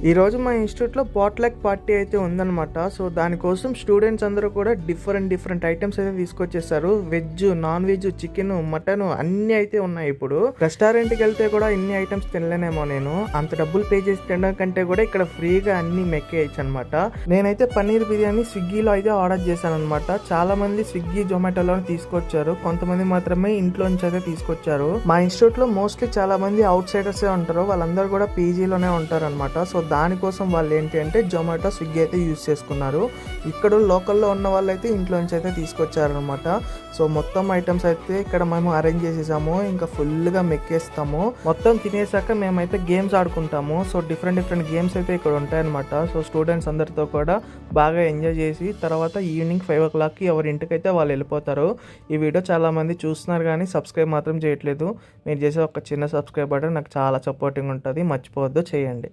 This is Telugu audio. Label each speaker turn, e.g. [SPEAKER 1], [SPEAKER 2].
[SPEAKER 1] ఈరోజు మా ఇన్స్టిట్యూట్లో పాట్లక్ పార్టీ అయితే ఉందన్నమాట. సో దానికోసం స్టూడెంట్స్ అందరూ కూడా డిఫరెంట్ ఐటమ్స్ అయితే తీసుకొచ్చేసారు. Veg, non veg, chicken, mutton అన్నీ అయితే ఉన్నాయి. ఇప్పుడు రెస్టారెంట్కి వెళ్తే కూడా ఇన్ని ఐటమ్స్ తినలేనేమో. నేను అంత డబ్బులు పే చేసి తినడం కంటే కూడా ఇక్కడ ఫ్రీగా అన్ని మెక్కేయచ్చు అనమాట. నేనైతే పన్నీర్ బిర్యానీ స్విగ్గీలో అయితే ఆర్డర్ చేశాను అనమాట. చాలా మంది స్విగ్గీ, జొమాటోలో తీసుకొచ్చారు, కొంతమంది మాత్రమే ఇంట్లో నుంచి అయితే తీసుకొచ్చారు. మా ఇన్స్టిట్యూట్ లో మోస్ట్లీ చాలా మంది అవుట్ సైడర్స్ ఉంటారు, వాళ్ళందరూ కూడా పీజీలోనే ఉంటారు అనమాట. సో దానికోసం వాళ్ళు ఏంటి అంటే జొమాటో, స్విగ్గీ అయితే యూజ్ చేసుకున్నారు. ఇక్కడ లోకల్లో ఉన్న వాళ్ళు అయితే ఇంట్లో నుంచి అయితే తీసుకొచ్చారనమాట. సో మొత్తం ఐటమ్స్ అయితే ఇక్కడ మేము అరేంజ్ చేసేసాము. ఇంకా ఫుల్గా మెక్కేస్తాము. మొత్తం తినేసాక మేమైతే గేమ్స్ ఆడుకుంటాము. సో డిఫరెంట్ గేమ్స్ అయితే ఇక్కడ ఉంటాయన్నమాట. సో స్టూడెంట్స్ అందరితో కూడా బాగా ఎంజాయ్ చేసి తర్వాత ఈవినింగ్ 5 o'clockకి ఎవరి ఇంటికైతే వాళ్ళు వెళ్ళిపోతారు. ఈ వీడియో చాలా మంది చూస్తున్నారు కానీ సబ్స్క్రైబ్ మాత్రం చేయట్లేదు. మీరు చేసే ఒక చిన్న సబ్స్క్రైబ్ బటన్ నాకు చాలా సపోర్టింగ్ ఉంటుంది, మర్చిపోవద్దు, చేయండి.